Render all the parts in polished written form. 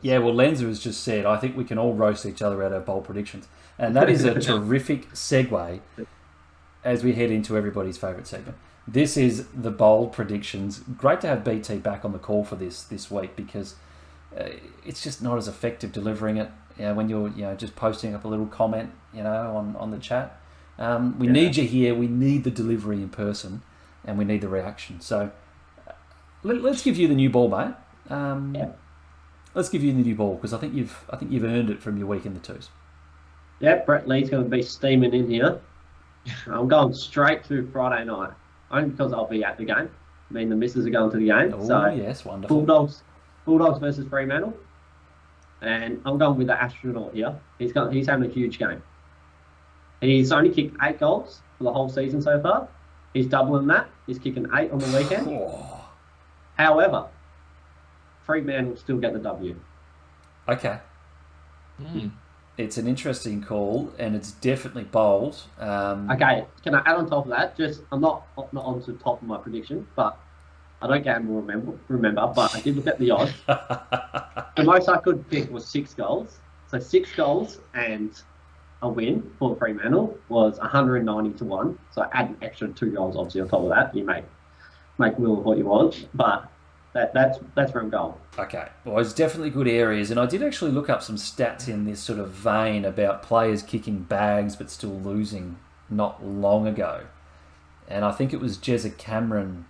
Yeah, well, Lenza has just said, I think we can all roast each other at our bold predictions. And that is a terrific segue as we head into everybody's favourite segment. This is the bold predictions. Great to have BT back on the call for this week because it's just not as effective delivering it when you're just posting up a little comment on the chat. We need you here. We need the delivery in person, and we need the reaction. So let's give you the new ball, mate. Let's give you the new ball because I think you've earned it from your week in the twos. Yeah, Brett Lee's going to be steaming in here. I'm going straight to Friday night, only because I'll be at the game. I mean, the missus are going to the game. Oh, so yes, wonderful. Bulldogs versus Fremantle. And I'm going with the astronaut here. He's having a huge game. He's only kicked 8 goals for the whole season so far. He's doubling that. He's kicking 8 on the weekend. Oh. However, Fremantle will still get the W. Okay. It's an interesting call, and it's definitely bold. Okay, can I add on top of that? I'm not on to the top of my prediction, but I don't gamble, remember, but I did look at the odds. The most I could pick was 6 goals. So 6 goals and a win for Fremantle was 190 to 1. So I add an extra 2 goals, obviously, on top of that. You make will of what you want, but that's where I'm going. Okay, well, it's definitely good areas, and I did actually look up some stats in this sort of vein about players kicking bags but still losing not long ago, and I think it was Jezza Cameron,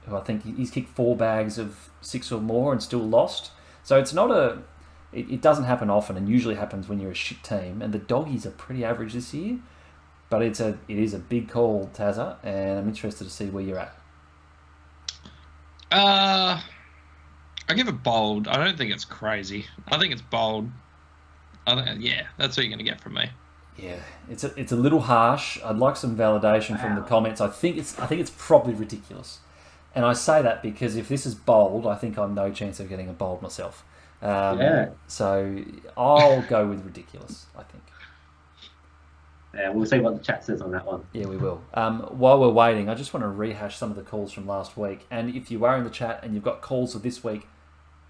who I think he's kicked 4 bags of 6 or more and still lost. So it's not it doesn't happen often, and usually happens when you're a shit team. And the Doggies are pretty average this year, but it is a big call, Tazza, and I'm interested to see where you're at. I give it bold. I don't think it's crazy. I think it's bold. That's what you're going to get from me. Yeah, it's a little harsh. I'd like some validation from the comments. I think it's probably ridiculous, and I say that because if this is bold, I think I'm no chance of getting a bold myself. So I'll go with ridiculous, I think. Yeah, we'll see what the chat says on that one. Yeah, we will. While we're waiting, I just want to rehash some of the calls from last week. And if you are in the chat and you've got calls for this week,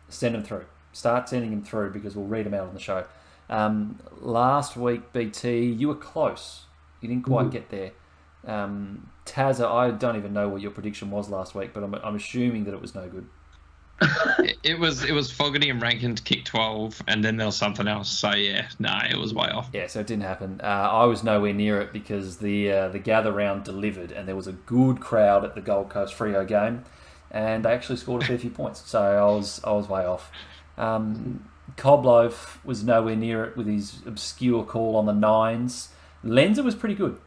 send them through. Start sending them through because we'll read them out on the show. Last week, BT, you were close. You didn't quite get there. Tazza, I don't even know what your prediction was last week, but I'm assuming that it was no good. It was Fogarty and Rankin to kick 12, and then there was something else. So it was way off. Yeah, so it didn't happen. I was nowhere near it because the gather round delivered, and there was a good crowd at the Gold Coast Freo game, and they actually scored a fair few points. So I was way off. Cobloaf was nowhere near it with his obscure call on the 9s. Lenza was pretty good.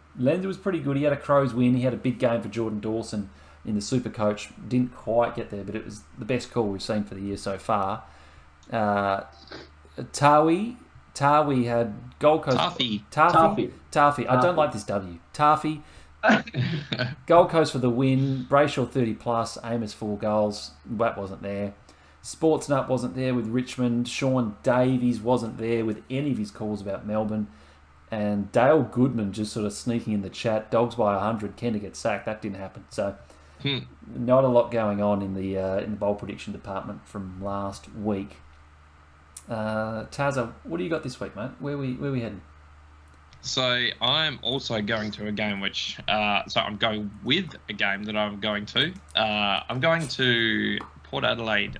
He had a Crows win. He had a big game for Jordan Dawson in the Super Coach. Didn't quite get there, but it was the best call we've seen for the year so far. Tawi had Gold Coast... Taffy. I don't like this W. Taffy. Gold Coast for the win. Brayshaw 30 plus. Amos 4 goals. That wasn't there. Sportsnut wasn't there with Richmond. Sean Davies wasn't there with any of his calls about Melbourne. And Dale Goodman just sort of sneaking in the chat. Dogs by 100. Kenda gets sacked. That didn't happen. So not a lot going on in the bold prediction department from last week. Tazza, what do you got this week, mate? Where we heading? So I'm also going to a game I'm going with a game that I'm going to. I'm going to Port Adelaide,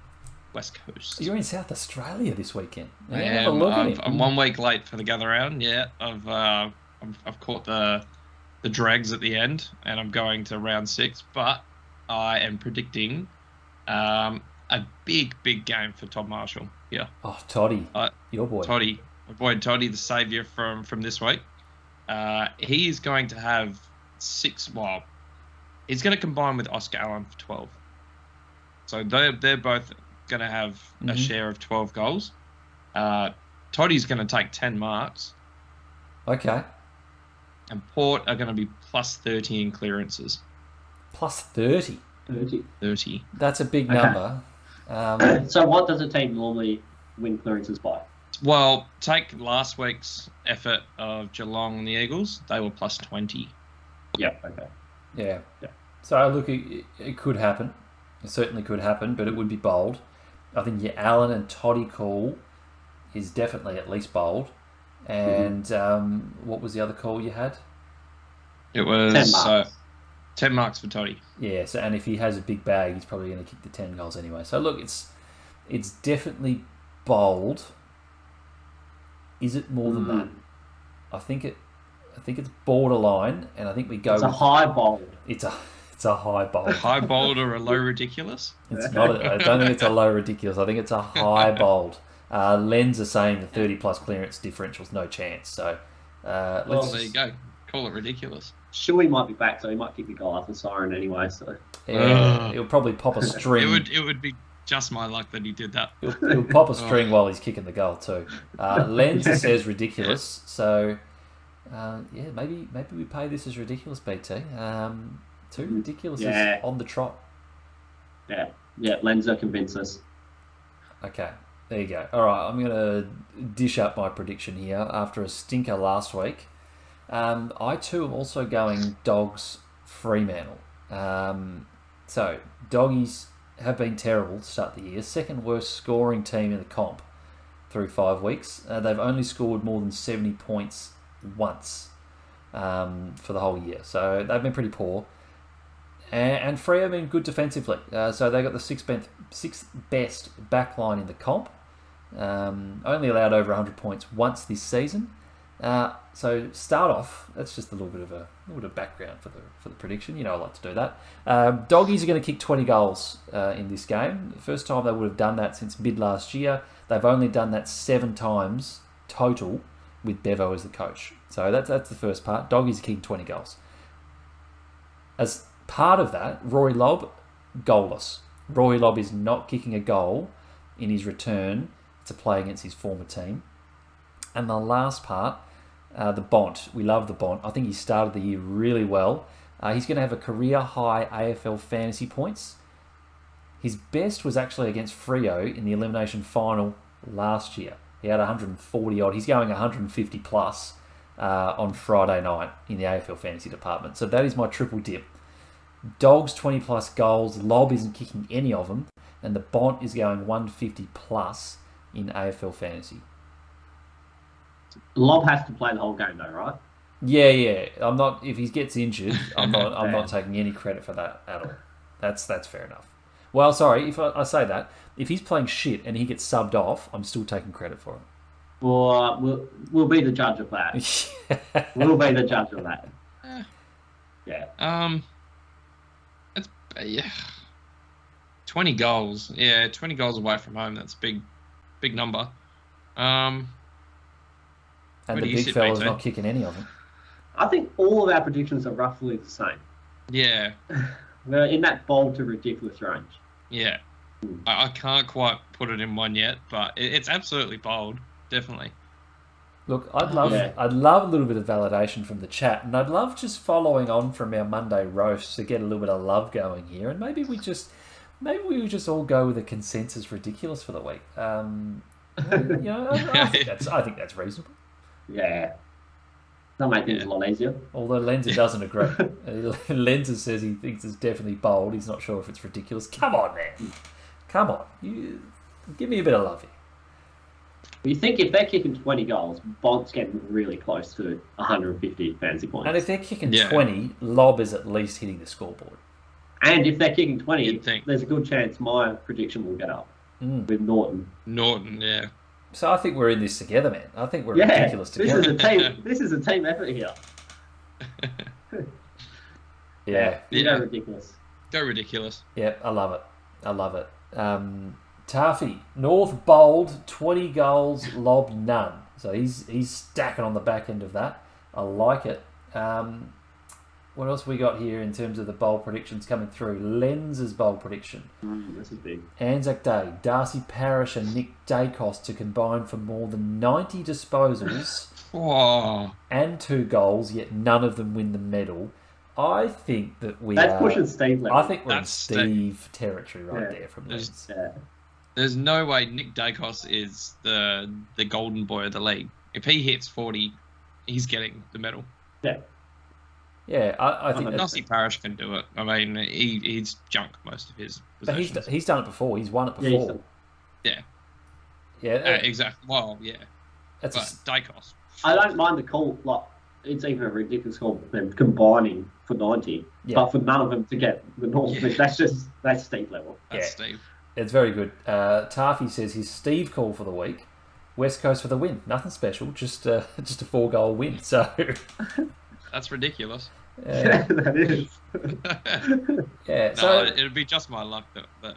West Coast. You're in South Australia this weekend. I am. I'm 1 week late for the gather round. Yeah, I've caught the drags at the end, and I'm going to round 6. But I am predicting a big game for Todd Marshall. Yeah. Oh, Toddy, your boy. Toddy, my boy Toddy, the saviour from this week. He's going to have 6. Well, he's going to combine with Oscar Allen for 12. So they're both going to have a share of 12 goals. Toddy's going to take 10 marks. Okay. And Port are going to be plus 30 in clearances. Plus 30? 30. That's a big number. So what does a team normally win clearances by? Well, take last week's effort of Geelong and the Eagles. They were plus 20. Yeah, okay. Yeah. So, look, it could happen. It certainly could happen, but it would be bold. I think your Allen and Toddy call is definitely at least bold. And what was the other call you had? It was 10 marks. 10 marks for Toddy. Yeah, so and if he has a big bag, he's probably going to kick the 10 goals anyway. So look, it's definitely bold. Is it more than that? I think it's borderline, and I think we go. It's a high bold. It's a high bold. High bold or a low ridiculous? It's not. I don't think it's a low ridiculous. I think it's a high bold. Lens are saying the 30 plus clearance differential's no chance. So Well, there you go. Call it ridiculous. Shuey might be back, so he might kick the goal after siren anyway. So Yeah, it'll probably pop a string. It would be just my luck that he did that. He'll pop a string while he's kicking the goal too. Lens says ridiculous. So maybe we pay this as ridiculous, BT. Two ridiculous on the trot. Yeah, Lenzo convinced us. Okay, there you go. All right, I'm going to dish up my prediction here after a stinker last week. I too am also going Dogs Fremantle. So Doggies have been terrible to start the year. Second worst scoring team in the comp through 5 weeks. They've only scored more than 70 points once for the whole year. So they've been pretty poor. And Freo have been good defensively. So they got the sixth best back line in the comp. Only allowed over 100 points once this season. So start off. That's just a little bit of background for the prediction. You know, I like to do that. Doggies are going to kick 20 goals in this game. The first time they would have done that since mid last year. They've only done that 7 times total with Bevo as the coach. So that's the first part. Doggies are kicking 20 goals. As part of that, Rory Lobb, goalless. Rory Lobb is not kicking a goal in his return to play against his former team. And the last part, the Bont. We love the Bont. I think he started the year really well. He's going to have a career-high AFL fantasy points. His best was actually against Freo in the elimination final last year. He had 140-odd. He's going 150 plus on Friday night in the AFL fantasy department. So that is my triple dip. Dogs 20 plus goals. Lobb isn't kicking any of them. And the Bont is going 150 plus in AFL fantasy. Lob has to play the whole game though, right? Yeah. I'm not. If he gets injured, I'm not taking any credit for that at all. That's fair enough. Well, sorry if I say that. If he's playing shit and he gets subbed off, I'm still taking credit for it. Well, we'll be the judge of that. We'll be the judge of that. Yeah. Yeah. 20 goals. Yeah, 20 goals away from home. That's a big number. And the big fella's not kicking any of them. I think all of our predictions are roughly the same. Yeah. We're in that bold to ridiculous range. Yeah. I can't quite put it in one yet, but it's absolutely bold. Definitely. Look, I'd love a little bit of validation from the chat, and I'd love just following on from our Monday roast to get a little bit of love going here, and maybe we would just all go with a consensus ridiculous for the week. I think that's reasonable. Yeah. That'll make things a lot easier. Although Lenzer doesn't agree. Lenzer says he thinks it's definitely bold. He's not sure if it's ridiculous. Come on, man. Come on. You give me a bit of love here. You think if they're kicking 20 goals, Bont's getting really close to 150 fantasy points. And if they're kicking 20, Lob is at least hitting the scoreboard. And if they're kicking 20, there's a good chance my prediction will get up with Naughton. Naughton, yeah. So I think we're in this together, man. I think we're ridiculous together. This is a team effort here. Yeah. Go ridiculous. Go ridiculous. Yeah, I love it. Taffy, North bold, 20 goals, Lob none. So he's stacking on the back end of that. I like it. What else we got here in terms of the bold predictions coming through? Lens's bold prediction. This is big. Anzac Day, Darcy Parish and Nick Dacos to combine for more than 90 disposals and 2 goals, yet none of them win the medal. I think that That's pushing Steve level. I think we're in Steve territory there from Lens. There's no way Nick Dacos is the golden boy of the league. If he hits 40, he's getting the medal. Yeah. Yeah, I think Darcy Parish can do it. I mean, he's junked most of his possessions. But he's done it before. He's won it before. Yeah. Yeah, Exactly. Well, yeah. that's But Dacos. I don't mind the call. Like, it's even a ridiculous call them combining for 90, but for none of them to get the normal. That's Steve level. That's Steve. It's very good. Taffy says his Steve call for the week. West Coast for the win. Nothing special, just a 4-goal win. So that's ridiculous. Yeah, that is. Yeah. No, So it'd be just my luck that the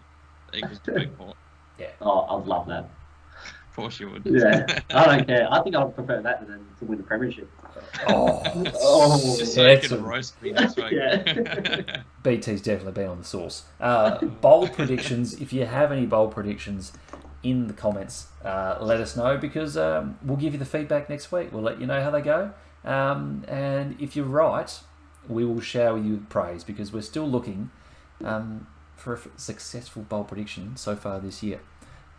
Eagles to beat Port. Yeah. Oh, I'd love that. Of course you would. Yeah, I don't care. I think I'd prefer that than to win the premiership. Just so you can roast me next week. Yeah. BT's definitely been on the sauce. Bold predictions. If you have any bold predictions in the comments, let us know, because we'll give you the feedback next week. We'll let you know how they go. And if you're right, we will shower you with praise, because we're still looking for a successful bold prediction so far this year.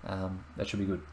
That should be good.